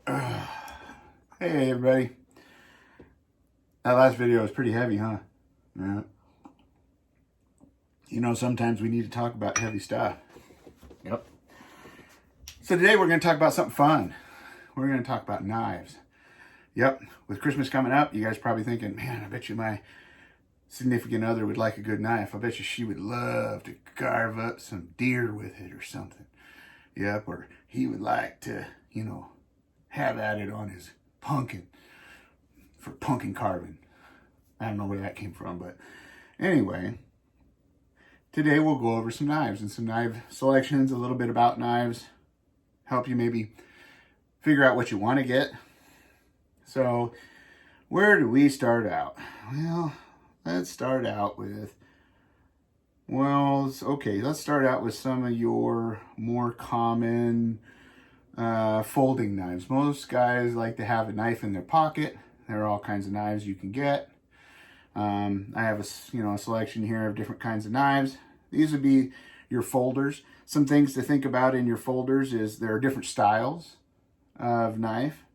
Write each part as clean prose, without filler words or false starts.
Hey everybody. That last video was pretty heavy, huh? Yeah. You know, sometimes we need to talk about heavy stuff. Yep. So today we're going to talk about something fun. We're going to talk about knives. Yep. With Christmas coming up, you guys probably thinking, man, I bet you my significant other would like a good knife. I bet you she would love to carve up some deer with it or something. Yep. Or he would like to, have at it on his pumpkin for pumpkin carving. I don't know where that came from, but anyway, today we'll go over some knives and some knife selections, a little bit about knives, help you maybe figure out what you want to get. So where do we start out? Well, let's start out with, let's start out with some of your more common folding knives. Most guys like to have a knife in their pocket. There are all kinds of knives you can get. I have a selection here of different kinds of knives. These would be your folders. Some things to think about in your folders is there are different styles of knife.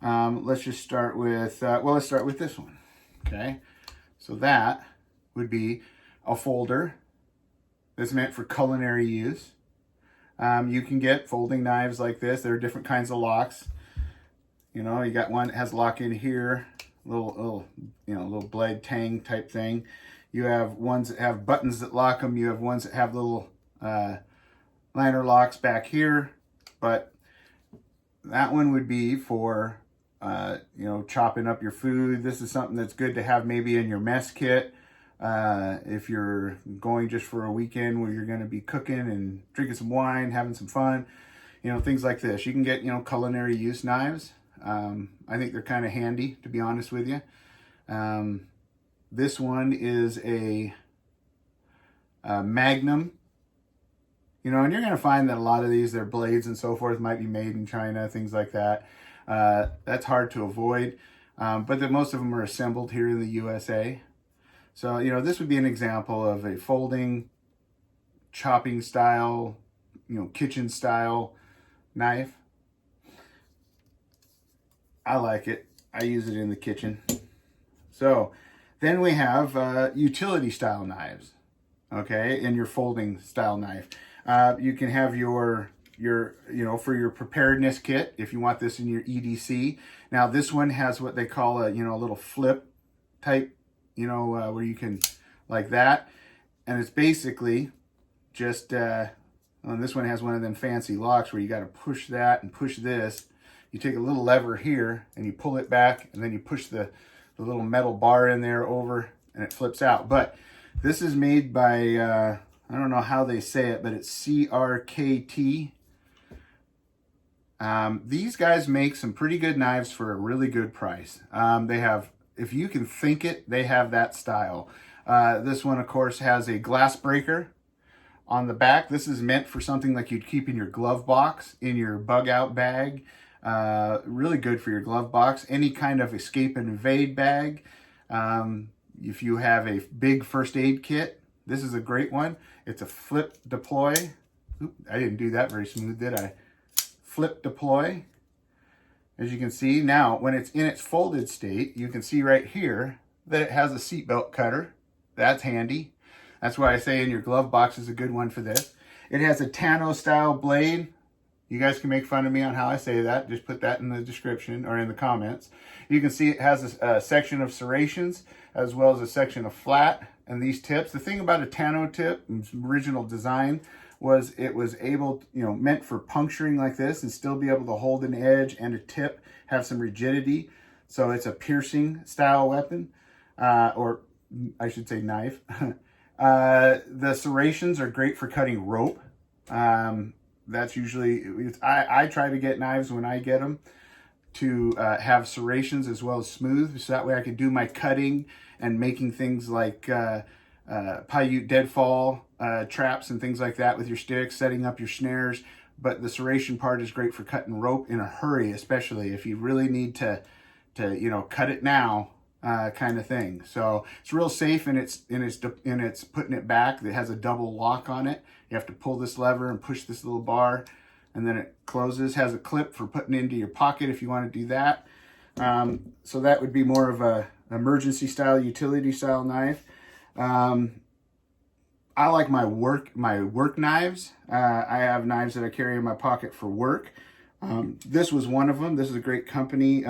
Let's just start with, let's start with this one. Okay, so that would be a folder that's meant for culinary use. You can get folding knives like this. There are different kinds of locks. You got one that has a lock in here, little blade tang type thing. You have ones that have buttons that lock them. You have ones that have little liner locks back here. But that one would be for, chopping up your food. This is something that's good to have maybe in your mess kit. If you're going just for a weekend where you're going to be cooking and drinking some wine, having some fun, things like this. You can get, culinary use knives. I think they're kind of handy, to be honest with you. This one is a Magnum, and you're going to find that a lot of these, their blades and so forth, might be made in China, things like that. That's hard to avoid, but most of them are assembled here in the USA. So, this would be an example of a folding, chopping style, kitchen style knife. I like it. I use it in the kitchen. So then we have utility style knives, okay, and your folding style knife. You can have your for your preparedness kit, if you want this in your EDC. Now this one has what they call a little flip type, where you can, like that, and it's basically just this one has one of them fancy locks where you got to push that and push this. You take a little lever here and you pull it back, and then you push the little metal bar in there over, and it flips out. But this is made by I don't know how they say it, but it's CRKT. These guys make some pretty good knives for a really good price. They have, if you can think it, they have that style. This one, of course, has a glass breaker on the back. This is meant for something like you'd keep in your glove box, in your bug out bag. Really good for your glove box. Any kind of escape and evade bag. If you have a big first aid kit, this is a great one. It's a flip deploy. Oop, I didn't do that very smooth, did I? Flip deploy. As you can see now, when it's in its folded state, you can see right here that it has a seatbelt cutter. That's handy. That's why I say in your glove box is a good one for this. It has a Tano style blade. You guys can make fun of me on how I say that. Just put that in the description or in the comments. You can see it has a section of serrations as well as a section of flat and these tips. The thing about a Tano tip, its original design, was it was able, meant for puncturing like this and still be able to hold an edge and a tip, have some rigidity. So it's a piercing style weapon, or I should say knife. The serrations are great for cutting rope. That's usually, I try to get knives when I get them to have serrations as well as smooth, so that way I can do my cutting and making things like Paiute deadfall traps and things like that with your sticks, setting up your snares. But the serration part is great for cutting rope in a hurry, especially if you really need to cut it now, kind of thing. So it's real safe, and it's putting it back. It has a double lock on it. You have to pull this lever and push this little bar and then it closes. Has a clip for putting into your pocket if you want to do that. So that would be more of a emergency style, utility style knife. I like my work knives. I have knives that I carry in my pocket for work. This was one of them. This is a great company,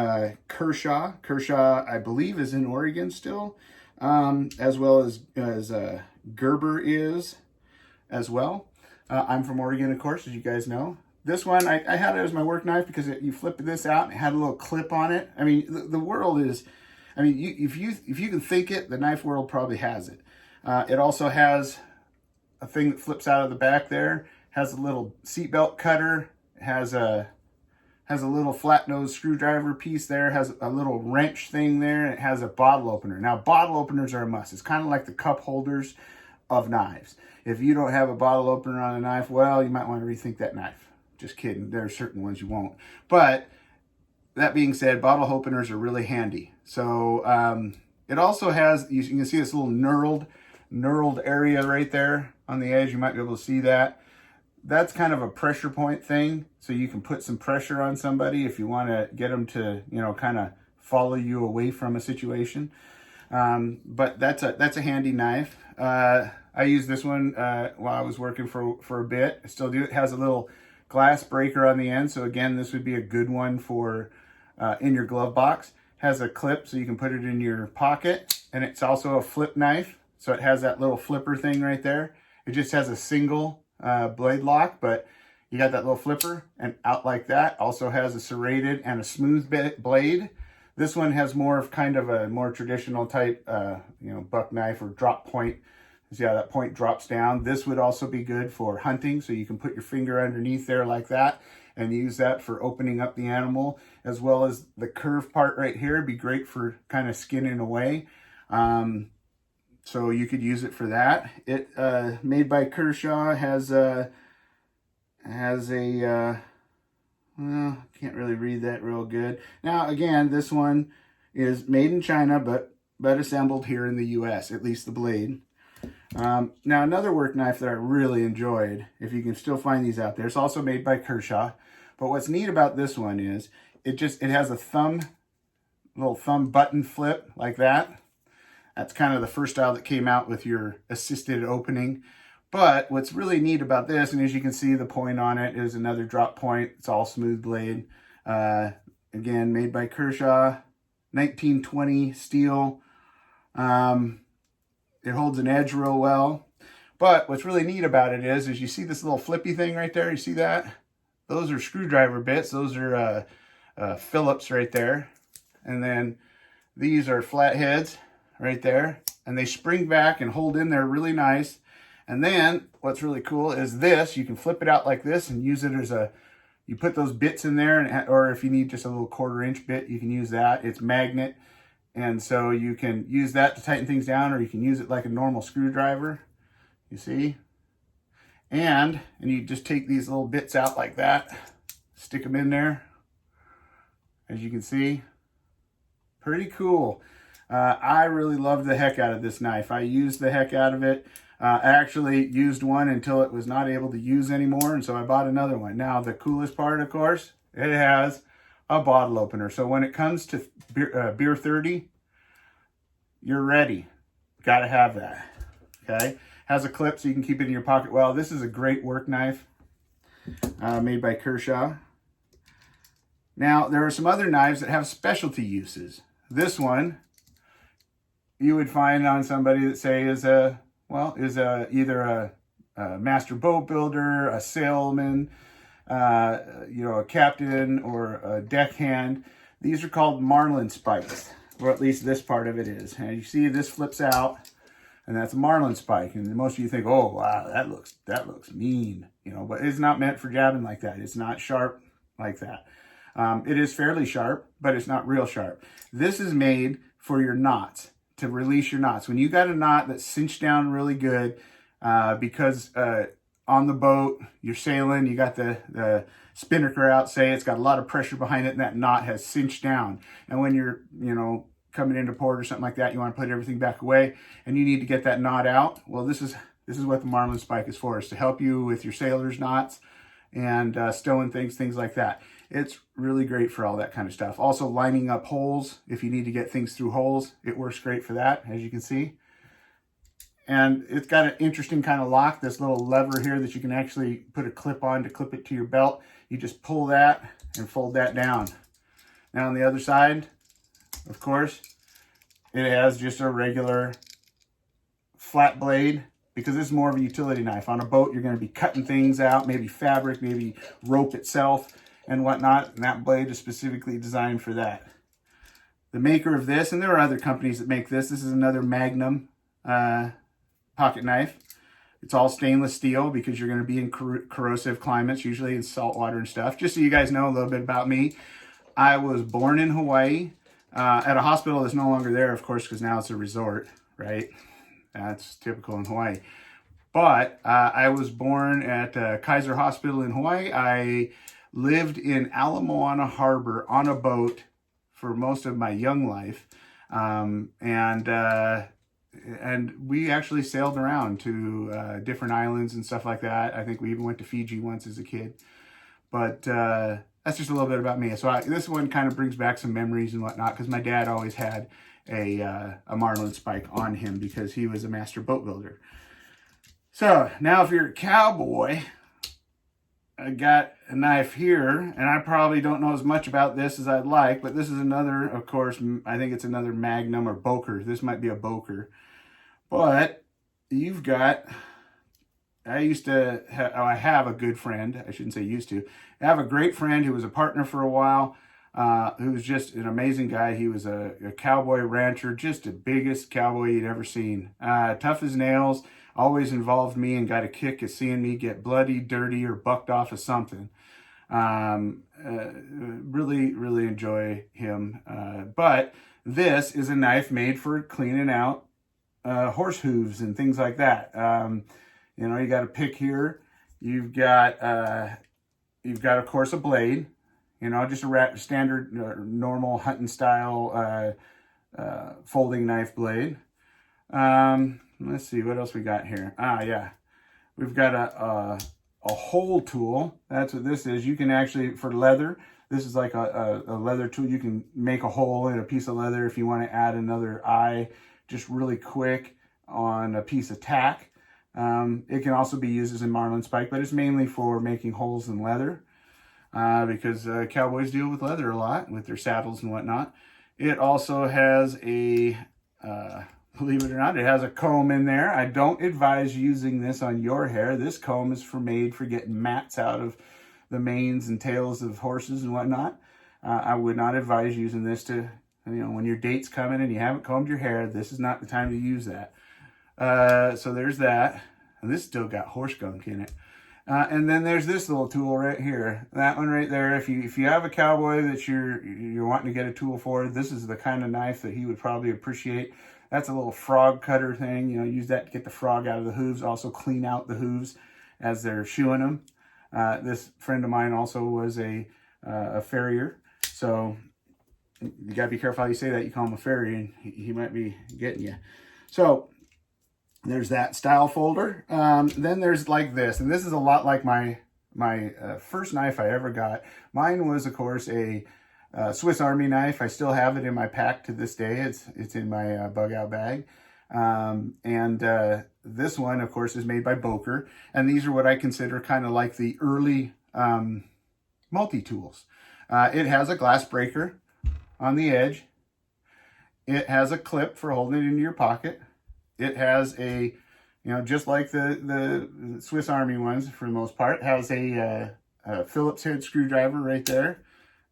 Kershaw. Kershaw, I believe, is in Oregon still, as well as Gerber is as well. I'm from Oregon, of course, as you guys know. This one, I had it as my work knife because you flip this out and it had a little clip on it. I mean, the world is, I mean, if you can think it, the knife world probably has it. It also has a thing that flips out of the back there, has a little seatbelt cutter, has a little flat nose screwdriver piece there, has a little wrench thing there, and it has a bottle opener. Now, bottle openers are a must. It's kind of like the cup holders of knives. If you don't have a bottle opener on a knife, well, you might want to rethink that knife. Just kidding. There are certain ones you won't. But that being said, bottle openers are really handy. So it also has, you can see this little knurled area right there on the edge. You might be able to see that. That's kind of a pressure point thing. So you can put some pressure on somebody if you want to get them to, you know, kind of follow you away from a situation. But that's a handy knife. I used this one while I was working for a bit. I still do. It has a little glass breaker on the end. So again, this would be a good one for in your glove box. Has a clip so you can put it in your pocket. And it's also a flip knife. So it has that little flipper thing right there. It just has a single blade lock, but you got that little flipper and out like that. Also has a serrated and a smooth blade. This one has more of kind of a more traditional type, you know, buck knife or drop point. See how that point drops down? This would also be good for hunting, so you can put your finger underneath there like that and use that for opening up the animal, as well as the curved part right here would be great for kind of skinning away. So you could use it for that. It made by Kershaw, has a well, can't really read that real good. Now again, this one is made in China, but assembled here in the US, at least the blade. Now another work knife that I really enjoyed, if you can still find these out there, it's also made by Kershaw. But what's neat about this one is it has a little thumb button flip like that. That's kind of the first style that came out with your assisted opening. But what's really neat about this, and as you can see, the point on it is another drop point. It's all smooth blade. Again, made by Kershaw, 1920 steel. It holds an edge real well. But what's really neat about it is you see this little flippy thing right there. You see that? Those are screwdriver bits. Those are Phillips right there. And then these are flatheads right there. And they spring back and hold in there really nice. And then what's really cool is this. You can flip it out like this and use it as you put those bits in there, and, or if you need just a little 1/4 inch bit, you can use that. It's magnet. And so you can use that to tighten things down, or you can use it like a normal screwdriver, you see? And you just take these little bits out like that, stick them in there, as you can see. Pretty cool. I really loved the heck out of this knife. I used the heck out of it. I actually used one until it was not able to use anymore, and so I bought another one. Now, the coolest part, of course, it has a bottle opener. So when it comes to beer 30, you're ready. Got to have that. Okay. Has a clip so you can keep it in your pocket. Well, this is a great work knife made by Kershaw. Now, there are some other knives that have specialty uses. This one you would find on somebody that say is either a master boat builder, a sailman, you know, a captain or a deckhand. These are called marlin spikes, or at least this part of it is. And you see this flips out, and that's a marlin spike. And most of you think, oh wow, that looks mean, you know, but it's not meant for jabbing like that. It's not sharp like that. It is fairly sharp, but it's not real sharp. This is made for your knots, to release your knots. When you got a knot that's cinched down really good, because on the boat, you're sailing, you got the spinnaker out, say, it's got a lot of pressure behind it, and that knot has cinched down. And when you're, you know, coming into port or something like that, you want to put everything back away, and you need to get that knot out. Well, this is what the marlin spike is for, is to help you with your sailor's knots and stowing things like that. It's really great for all that kind of stuff. Also lining up holes. If you need to get things through holes, it works great for that, as you can see. And it's got an interesting kind of lock, this little lever here that you can actually put a clip on to clip it to your belt. You just pull that and fold that down. Now on the other side, of course, it has just a regular flat blade, because this is more of a utility knife. On a boat, you're going to be cutting things out, maybe fabric, maybe rope itself and whatnot, and that blade is specifically designed for that. The maker of this, and there are other companies that make this is another Magnum pocket knife. It's all stainless steel because you're going to be in corrosive climates, usually in salt water and stuff. Just so you guys know a little bit about me, I was born in Hawaii at a hospital that's no longer there, of course, because now it's a resort, right? That's typical in Hawaii. But I was born at Kaiser Hospital in Hawaii. I lived in Ala Moana Harbor on a boat for most of my young life. And we actually sailed around to different islands and stuff like that. I think we even went to Fiji once as a kid. But that's just a little bit about me. So this one kind of brings back some memories and whatnot, because my dad always had a marlin spike on him because he was a master boat builder. So now if you're a cowboy, I got a knife here, and I probably don't know as much about this as I'd like, but this is another, of course, I think it's another Magnum or Boker. This might be a Boker. But you've got, I have a good friend. I shouldn't say used to. I have a great friend who was a partner for a while, who was just an amazing guy. He was a cowboy rancher, just the biggest cowboy you'd ever seen. Tough as nails. Always involved me and got a kick at seeing me get bloody, dirty, or bucked off of something. Really, really enjoy him. But this is a knife made for cleaning out horse hooves and things like that. You know, you got a pick here. You've got, of course, a blade. You know, just a standard, normal hunting style folding knife blade. Let's see, what else we got here? Yeah. We've got a hole tool. That's what this is. You can actually, for leather, this is like a leather tool. You can make a hole in a piece of leather if you want to add another eye just really quick on a piece of tack. It can also be used as a marlin spike, but it's mainly for making holes in leather because cowboys deal with leather a lot with their saddles and whatnot. It also has a... believe it or not, it has a comb in there. I don't advise using this on your hair. This comb is made for getting mats out of the manes and tails of horses and whatnot. I would not advise using this to, you know, when your date's coming and you haven't combed your hair, this is not the time to use that. So there's that. And this still got horse gunk in it. And then there's this little tool right here. That one right there. If you have a cowboy that you're wanting to get a tool for, this is the kind of knife that he would probably appreciate. That's a little frog cutter thing. You know, use that to get the frog out of the hooves. Also clean out the hooves as they're shoeing them. This friend of mine also was a farrier. So you got to be careful how you say that. You call him a farrier and he might be getting you. So there's that style folder. Then there's like this. And this is a lot like my first knife I ever got. Mine was, of course, a Swiss Army knife. I still have it in my pack to this day. It's in my bug out bag. This one, of course, is made by Boker. And these are what I consider kind of like the early multi-tools. It has a glass breaker on the edge. It has a clip for holding it into your pocket. It has a, you know, just like the Swiss Army ones for the most part, has a Phillips head screwdriver right there.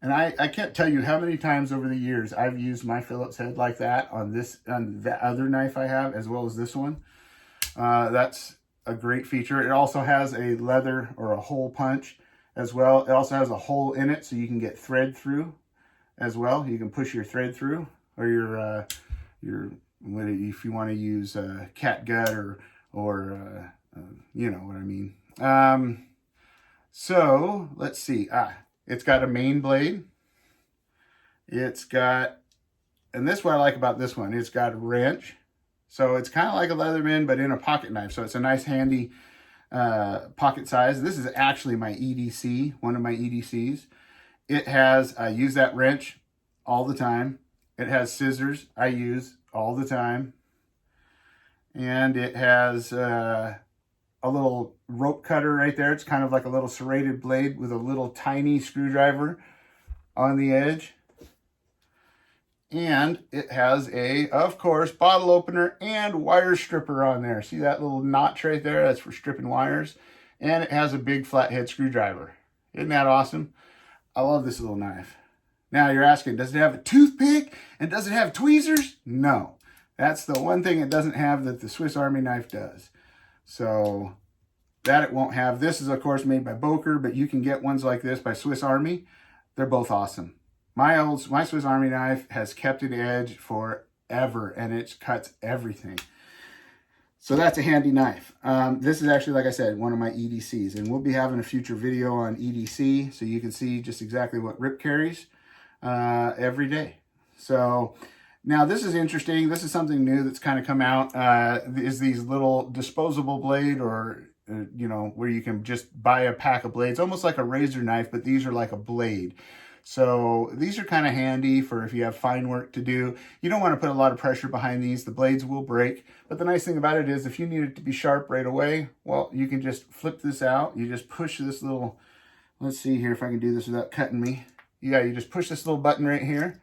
And I can't tell you how many times over the years I've used my Phillips head like that on the other knife I have, as well as this one. That's a great feature. It also has a leather or a hole punch as well. It also has a hole in it so you can get thread through as well. You can push your thread through, or your if you want to use cat gut or you know what I mean. So let's see. It's got a main blade. It's got, and this is what I like about this one. It's got a wrench. So it's kind of like a Leatherman, but in a pocket knife. So it's a nice handy pocket size. This is actually my EDC, one of my EDCs. It has, I use that wrench all the time. It has scissors I use all the time. And it has a little rope cutter right there. It's kind of like a little serrated blade with a little tiny screwdriver on the edge. And it has a, of course, bottle opener and wire stripper on there. See that little notch right there? That's for stripping wires. And it has a big flathead screwdriver. Isn't that awesome? I love this little knife. Now you're asking, does it have a toothpick and does it have tweezers? No. That's the one thing it doesn't have that the Swiss Army knife does. So that it won't have. This is, of course, made by Boker, but you can get ones like this by Swiss Army. They're both awesome. My Swiss Army knife has kept an edge forever, and it cuts everything. So that's a handy knife. This is actually, like I said, one of my EDCs, and we'll be having a future video on EDC, so you can see just exactly what Rip carries every day. So now this is interesting. This is something new that's kind of come out, is these little disposable blade, or you know, where you can just buy a pack of blades, almost like a razor knife, but these are like a blade. So these are kind of handy for if you have fine work to do. You don't want to put a lot of pressure behind these. The blades will break. But the nice thing about it is if you need it to be sharp right away, well, you can just flip this out. You just push this little, let's see here if I can do this without cutting me. Yeah, you just push this little button right here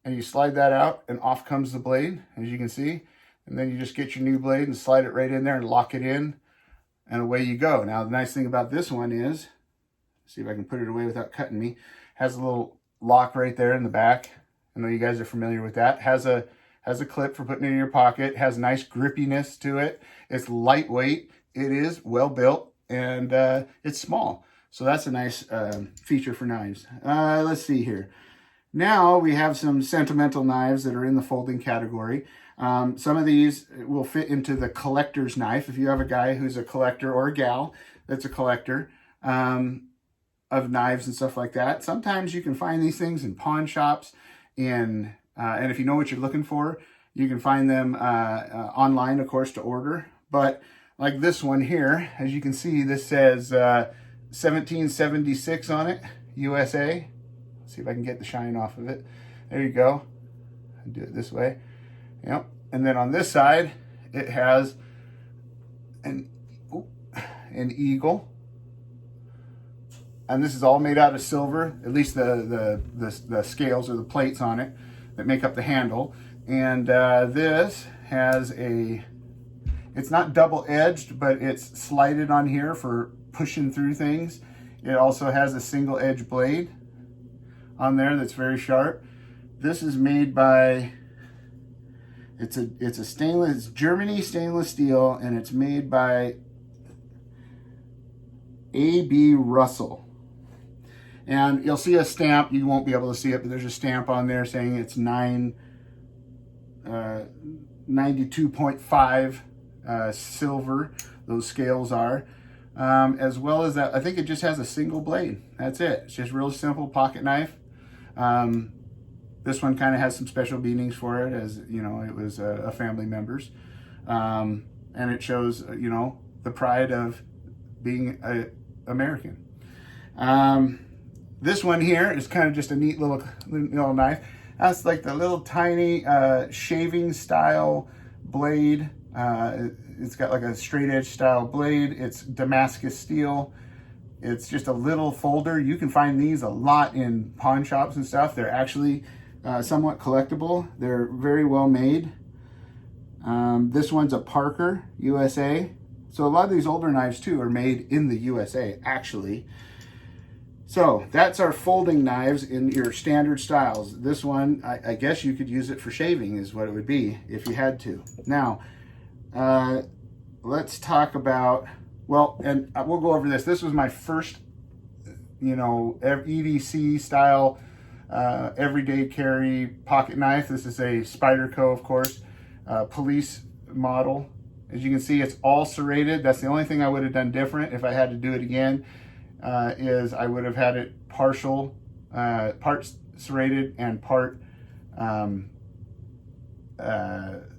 and you slide that out and off comes the blade, as you can see. And then you just get your new blade and slide it right in there and lock it in, and away you go. Now, the nice thing about this one is, see if I can put it away without cutting me, has a little lock right there in the back. I know you guys are familiar with that. Has a clip for putting it in your pocket. Has nice grippiness to it. It's lightweight. It is well built, and it's small. So that's a nice feature for knives. Let's see here. Now we have some sentimental knives that are in the folding category. Some of these will fit into the collector's knife. If you have a guy who's a collector, or a gal that's a collector, of knives and stuff like that. Sometimes you can find these things in pawn shops, and if you know what you're looking for, you can find them online, of course, to order. But like this one here, as you can see, this says 1776 on it, USA. Let's see if I can get the shine off of it. There you go. I'll do it this way. Yep. And then on this side, it has an eagle. And this is all made out of silver, at least the scales or the plates on it that make up the handle. And this has it's not double-edged, but it's slided on here for pushing through things. It also has a single edge blade on there that's very sharp. This is made by, it's Germany stainless steel, and it's made by A.B. Russell. And you'll see a stamp. You won't be able to see it, but there's a stamp on there saying it's 92.5 silver. Those scales are. As well as that, I think it just has a single blade. That's it. It's just real simple pocket knife. This one kind of has some special meanings for it, as you know, it was a family member's. And it shows, you know, the pride of being American. This one here is kind of just a neat little knife. That's like the little tiny shaving style blade. It's got like a straight edge style blade. It's Damascus steel. It's just a little folder. You can find these a lot in pawn shops and stuff. They're actually somewhat collectible. They're very well made. This one's a Parker, USA. So a lot of these older knives too are made in the USA, actually. So that's our folding knives in your standard styles. This one, I guess you could use it for shaving is what it would be if you had to. Now, let's talk about, well, and we'll go over this. This was my first, you know, EDC style, everyday carry pocket knife. This is a Spyderco, of course, police model. As you can see, it's all serrated. That's the only thing I would have done different if I had to do it again. Is I would have had it part serrated and part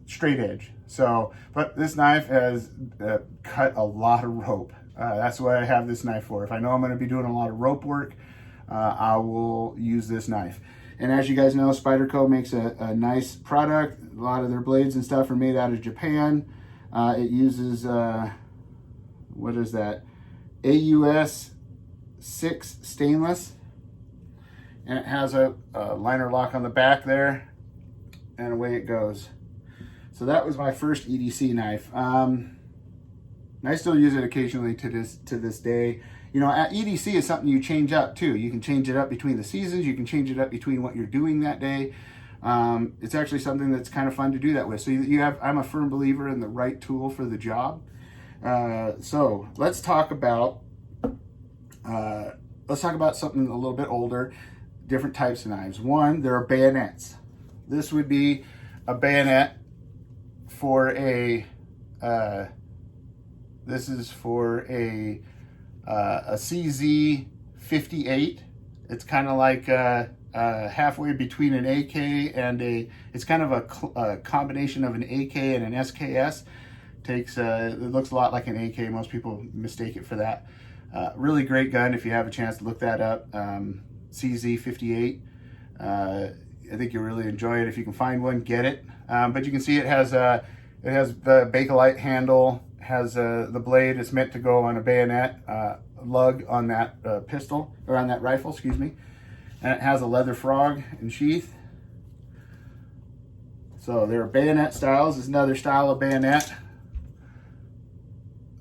straight edge. So, but this knife has cut a lot of rope. That's what I have this knife for. If I know I'm going to be doing a lot of rope work, I will use this knife. And as you guys know, Spyderco makes a nice product. A lot of their blades and stuff are made out of Japan. It uses, what is that? AUS 6 stainless. And it has a liner lock on the back there. And away it goes. So that was my first EDC knife. I still use it occasionally to this day. You know, EDC is something you change up too. You can change it up between the seasons. You can change it up between what you're doing that day. It's actually something that's kind of fun to do that with. So I'm a firm believer in the right tool for the job. So let's talk about something a little bit older, different types of knives. One, there are bayonets. This would be a bayonet for a, this is for a CZ58. It's kind of like halfway between an AK and it's kind of a combination of an AK and an SKS. It looks a lot like an AK. Most people mistake it for that. Really great gun if you have a chance to look that up. CZ58. I think you'll really enjoy it. If you can find one, get it. But you can see it has the Bakelite handle, has the blade. It's meant to go on a bayonet lug on that pistol, or on that rifle, excuse me. And it has a leather frog and sheath. So there are bayonet styles. There's another style of bayonet.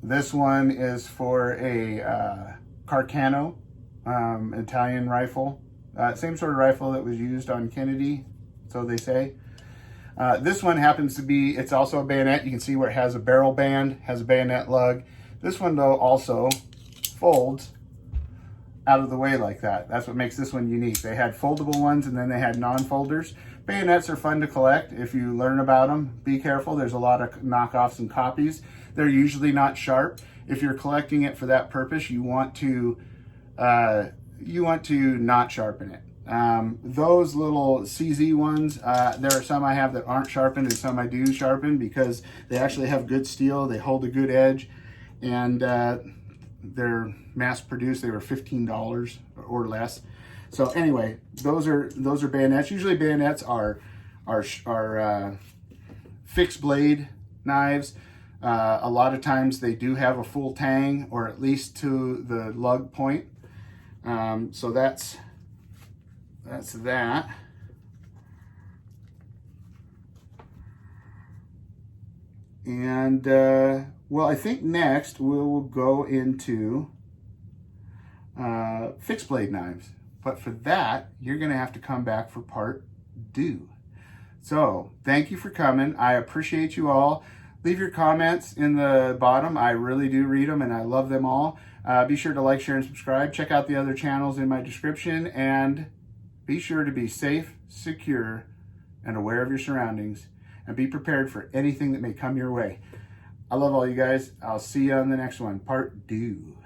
This one is for a Carcano Italian rifle. Same sort of rifle that was used on Kennedy, so they say. This one happens to be, it's also a bayonet. You can see where it has a barrel band, has a bayonet lug. This one though also folds out of the way like that. That's what makes this one unique. They had foldable ones and then they had non-folders. Bayonets are fun to collect if you learn about them. Be careful, there's a lot of knockoffs and copies. They're usually not sharp. If you're collecting it for that purpose, you want to not sharpen it. Those little CZ ones, there are some I have that aren't sharpened and some I do sharpen because they actually have good steel, they hold a good edge, and they're mass produced. They were $15 or less. So anyway, those are bayonets. Usually bayonets are fixed blade knives. A lot of times they do have a full tang, or at least to the lug point. So that's that. And well, I think next we'll go into fixed blade knives. But for that, you're gonna have to come back for part 2. So thank you for coming. I appreciate you all. Leave your comments in the bottom. I really do read them and I love them all. Be sure to like, share, and subscribe. Check out the other channels in my description, and be sure to be safe, secure, and aware of your surroundings, and be prepared for anything that may come your way. I love all you guys. I'll see you on the next one, part 2.